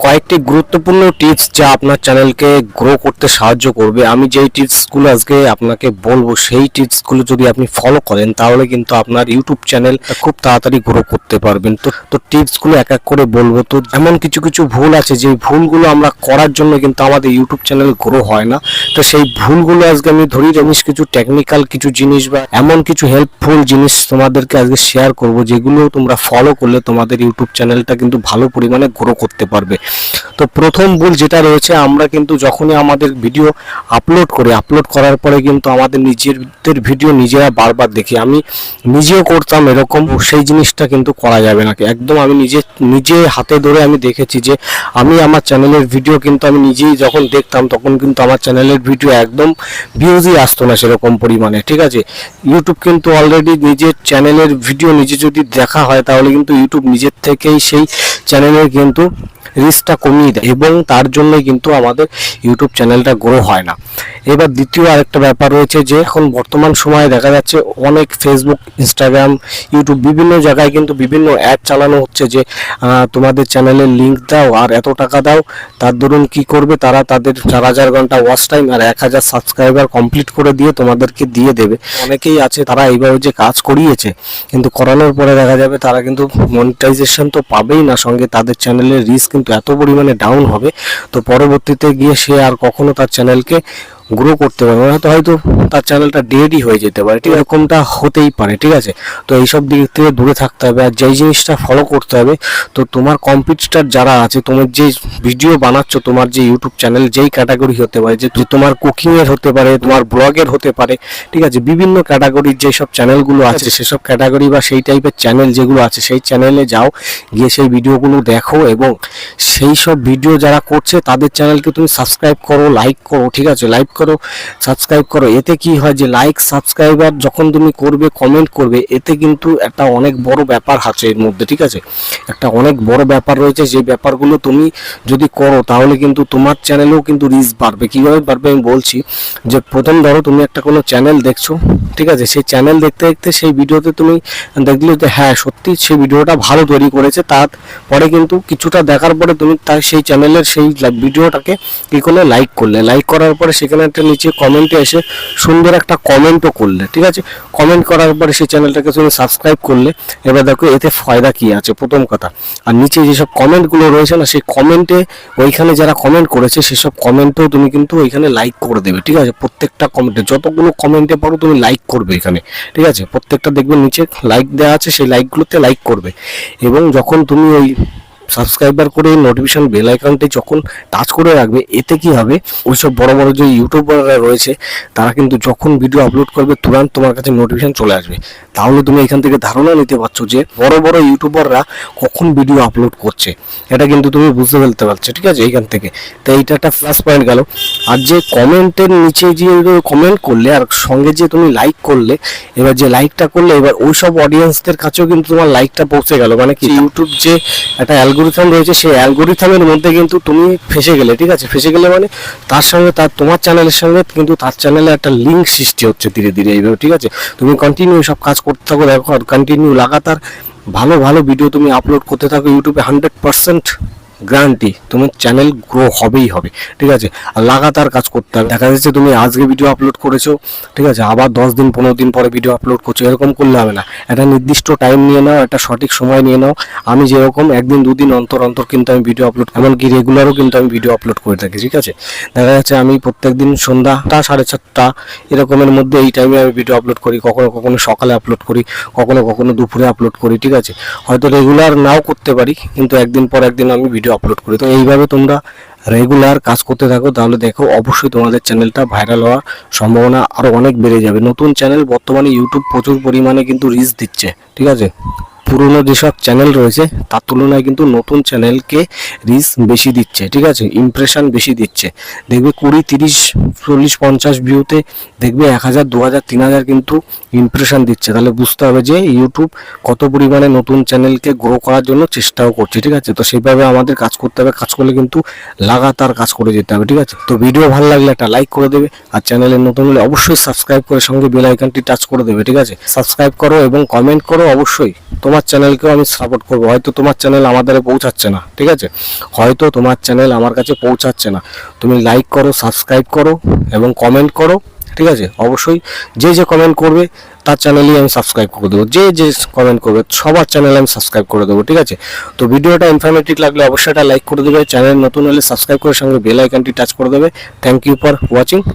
কয়েকটি গুরুত্বপূর্ণ টিপস যা আপনার চ্যানেলকে গ্রো করতে সাহায্য করবে। আমি যেই টিপসগুলো আজকে আপনাকে বলবো সেই টিপসগুলো যদি আপনি ফলো করেন তাহলে কিন্তু আপনার ইউটিউব চ্যানেল খুব তাড়াতাড়ি গ্রো করতে পারবেন। তো টিপসগুলো এক এক করে বলবো। তো এমন কিছু কিছু ভুল আছে যে ভুলগুলো আমরা করার জন্য কিন্তু আমাদের ইউটিউব চ্যানেল গ্রো হয় না। তো সেই ভুলগুলো আজকে আমি ধরি জিনিস কিছু টেকনিক্যাল কিছু জিনিস বা এমন কিছু হেল্পফুল জিনিস তোমাদেরকে আজকে শেয়ার করব যেগুলো তোমরা ফলো করলে তোমাদের ইউটিউব চ্যানেলটা কিন্তু ভালো পরিমাণে গ্রো করতে পারবে। তো প্রথম ভুল যেটা রয়েছে, আমরা কিন্তু যখনই আমাদের ভিডিও আপলোড করার পরে কিন্তু আমাদের নিজেদের ভিডিও নিজেরা বারবার দেখি। আমি নিজেও করতাম এরকম, সেই জিনিসটা কিন্তু করা যাবে না একদম। আমি নিজে হাতে ধরে আমি দেখেছি যে আমি আমার চ্যানেলের ভিডিও কিন্তু আমি নিজেই যখন দেখতাম তখন কিন্তু আমার চ্যানেলের ভিডিও একদম ভিউজই আসতো না সেরকম পরিমাণে। ঠিক আছে, ইউটিউব কিন্তু অলরেডি নিজের চ্যানেলের ভিডিও নিজে যদি দেখা হয় তাহলে কিন্তু ইউটিউব নিজের থেকেই সেই চ্যানেলের কিন্তু রিচটা কমিয়ে দেয় এবং তার জন্যই কিন্তু আমাদের ইউটিউব চ্যানেলটা গ্রো হয় না। এবার দ্বিতীয় আরেকটা ব্যাপার রয়েছে যে এখন বর্তমান সময়ে দেখা যাচ্ছে অনেক ফেসবুক, ইনস্টাগ্রাম, ইউটিউব বিভিন্ন জায়গায় কিন্তু বিভিন্ন অ্যাড চালানো হচ্ছে যে তোমাদের চ্যানেলের লিঙ্ক দাও আর এত টাকা দাও। তার দরুন কি করবে, তারা তাদের 4000 ঘন্টা ওয়াচ টাইম আর 1000 সাবস্ক্রাইবার কমপ্লিট করে দিয়ে তোমাদেরকে দিয়ে দেবে। অনেকেই আছে তারা এইভাবে যে কাজ করিয়েছে কিন্তু করানোর পরে দেখা যাবে তারা কিন্তু মনিটাইজেশন তো পাবেই না, সঙ্গে তাদের চ্যানেলের রিচ কিন্তু এত পরিমাণে ডাউন হবে তো পরবর্তীতে গিয়ে সে আর কখনো তার চ্যানেলকে গ্রো করতে পারবে না, হয়তো তার চ্যানেলটা ডেডই হয়ে যেতে পারে। ঠিক এরকমটা হতেই পারে। ঠিক আছে, তো এইসব দিক থেকে দূরে থাকতে হবে। আর যেই জিনিসটা ফলো করতে হবে, তো তোমার কম্পিটিটর যারা আছে, তোমার যে ভিডিও বানাচ্ছ, তোমার যে ইউটিউব চ্যানেল যেই ক্যাটাগরি হতে পারে, যে তোমার কুকিংয়ের হতে পারে, তোমার ব্লগের হতে পারে, ঠিক আছে, বিভিন্ন ক্যাটাগরির যেসব চ্যানেলগুলো আছে সেসব ক্যাটাগরি বা সেই টাইপের চ্যানেল যেগুলো আছে সেই চ্যানেলে যাও, গিয়ে সেই ভিডিওগুলো দেখো এবং সেই সব ভিডিও যারা করছে তাদের চ্যানেলকে তুমি সাবস্ক্রাইব করো, লাইক করো। ঠিক আছে, লাইক করো, সাবস্ক্রাইব করো। এতে কি হয় যে লাইক সাবস্ক্রাইবার যখন তুমি করবে, কমেন্ট করবে, এতে কিন্তু একটা অনেক বড় ব্যাপার আছে এর মধ্যে। ঠিক আছে, একটা অনেক বড় ব্যাপার রয়েছে, যে ব্যাপারগুলো তুমি যদি করো তাহলে কিন্তু তোমার চ্যানেলেও কিন্তু রিচ বাড়বে। কীভাবে বাড়বে আমি বলছি। যে প্রথম ধরো তুমি একটা কোনো চ্যানেল দেখছো, ঠিক আছে, সেই চ্যানেল দেখতে দেখতে সেই ভিডিওতে তুমি দেখলে যে হ্যাঁ সত্যি সেই ভিডিওটা ভালো তৈরি করেছে, তারপরে কিন্তু কিছুটা দেখার পরে তুমি তার সেই চ্যানেলের সেই ভিডিওটাকে কী করলে, লাইক করলে। লাইক করার পরে সেখানে একটা নিচে কমেন্টে এসে সুন্দর একটা কমেন্টও করলে। ঠিক আছে, কমেন্ট করার পরে সেই চ্যানেলটাকে তুমি সাবস্ক্রাইব করলে। এবার দেখো এতে ফায়দা কী আছে, প্রথম কথা। আর নিচে যেসব কমেন্টগুলো রয়েছে না, সেই কমেন্টে ওইখানে যারা কমেন্ট করেছে সেসব কমেন্টও তুমি কিন্তু ওইখানে লাইক করে দেবে। ঠিক আছে, প্রত্যেকটা কমেন্টে যতগুলো কমেন্টে পারো তুমি লাইক করবে এখানে। ঠিক আছে, প্রত্যেকটা দেখবে নিচে লাইক দেওয়া আছে, সেই লাইকগুলোতে লাইক করবে। এবং যখন তুমি ওই সাবস্ক্রাইবার করে নোটিফিকেশন বেল আইকনটি যখন টাচ করে রাখবে, এতে কি হবে, ওইসব বড় বড় যে ইউটিউবাররা রয়েছে তারা কিন্তু যখন ভিডিও আপলোড করবে তুরন্ত তোমার কাছে নোটিফিকেশন চলে আসবে। তাহলে তুমি এখান থেকে ধারণা নিতে পারছো যে বড় বড় ইউটিউবাররা কখন ভিডিও আপলোড করছে, এটা কিন্তু তুমি বুঝতে ফেলতে পারছো। ঠিক আছে, এইখান থেকে তো এইটা একটা প্লাস পয়েন্ট গেল। আর যে কমেন্টের নিচে যে কমেন্ট করলে আর সঙ্গে যে তুমি লাইক করলে, এবার যে লাইকটা করলে এবার ওইসব অডিয়েন্সদের কাছেও কিন্তু তোমার লাইকটা পৌঁছে গেল। মানে কি, ইউটিউব যে একটা অ্যালগোরিথম রয়েছে সেই অ্যালগোরিথমের মধ্যে কিন্তু তুমি ফেসে গেলে। ঠিক আছে, ফেসে গেলে মানে তার সঙ্গে তোমার চ্যানেলের সঙ্গে কিন্তু তার চ্যানেলে একটা লিঙ্ক সৃষ্টি হচ্ছে ধীরে ধীরে এইভাবে। ঠিক আছে, তুমি কন্টিনিউ সব কাজ করতে থাকো, দেখো আর কন্টিনিউ লাগাতার ভালো ভালো ভিডিও তুমি আপলোড করতে থাকো। ইউটিউবে 100% গ্যারান্টি তোমার চ্যানেল গ্রো হবেই হবে। ঠিক আছে, আর লাগাতার কাজ করতে হবে। দেখা যাচ্ছে তুমি আজকে ভিডিও আপলোড করেছো, ঠিক আছে, আবার 10 দিন 15 দিন পরে ভিডিও আপলোড করছো, এরকম করলে হবে না। একটা নির্দিষ্ট টাইম নিয়ে নাও, একটা সঠিক সময় নিয়ে নাও। আমি যেরকম একদিন দুদিন অন্তর অন্তর কিন্তু আমি ভিডিও আপলোড, এমনকি রেগুলারও কিন্তু আমি ভিডিও আপলোড করে থাকি। ঠিক আছে, দেখা যাচ্ছে আমি প্রত্যেকদিন সন্ধ্যা 7:30 এরকমের মধ্যে এই টাইমে আমি ভিডিও আপলোড করি। কখনো কখনো সকালে আপলোড করি, কখনো কখনো দুপুরে আপলোড করি। ঠিক আছে, হয়তো রেগুলার নাও করতে পারি কিন্তু একদিন পর একদিন আমি ভিডিও আপলোড করি। তো এইভাবে তোমরা রেগুলার কাজ করতে থাকো, তাহলে দেখো অবশ্যই তোমাদের চ্যানেলটা ভাইরাল হওয়ার সম্ভাবনা আরও অনেক বেড়ে যাবে। নতুন চ্যানেল বর্তমানে ইউটিউব প্রচুর পরিমাণে কিন্তু রিচ দিচ্ছে। ঠিক আছে, পুরনো যেসব চ্যানেল রয়েছে তার তুলনায় কিন্তু নতুন চ্যানেলকে রিচ বেশি দিচ্ছে। ঠিক আছে, ইমপ্রেশন বেশি দিচ্ছে। দেখবে 20, 30, 40, 50 ভিউতে দেখবে 1000, 2000, 3000 কিন্তু ইমপ্রেশন দিচ্ছে। তাহলে বুঝতে হবে যে ইউটিউব কত পরিমাণে নতুন চ্যানেলকে গ্রো করার জন্য চেষ্টাও করছে। ঠিক আছে, তো সেইভাবে আমাদের কাজ করতে হবে। কাজ করলে কিন্তু লাগাতার কাজ করে যেতে হবে। ঠিক আছে, তো ভিডিও ভালো লাগলে একটা লাইক করে দেবে, আর চ্যানেলে নতুন হলে অবশ্যই সাবস্ক্রাইব করে সঙ্গে বেল আইকনটি টাচ করে দেবে। ঠিক আছে, সাবস্ক্রাইব করো এবং কমেন্ট করো অবশ্যই। তোমার তোমার চ্যানেলকেও আমি সাপোর্ট করবো। হয়তো তোমার চ্যানেল আমাদের পৌঁছাচ্ছে না, ঠিক আছে, হয়তো তোমার চ্যানেল আমার কাছে পৌঁছাচ্ছে না, তুমি লাইক করো, সাবস্ক্রাইব করো এবং কমেন্ট করো, ঠিক আছে। অবশ্যই যে যে কমেন্ট করবে তার চ্যানেলই আমি সাবস্ক্রাইব করে দেবো, যে যে কমেন্ট করবে সবার চ্যানেল আমি সাবস্ক্রাইব করে দেবো, ঠিক আছে। তো ভিডিওটা ইনফরমেটিভ লাগলে অবশ্যই এটা লাইক করে দেবে, চ্যানেল নতুন হলে সাবস্ক্রাইব করে সঙ্গে বেল আইকনটি টাচ করে দেবে। Thank you for watching.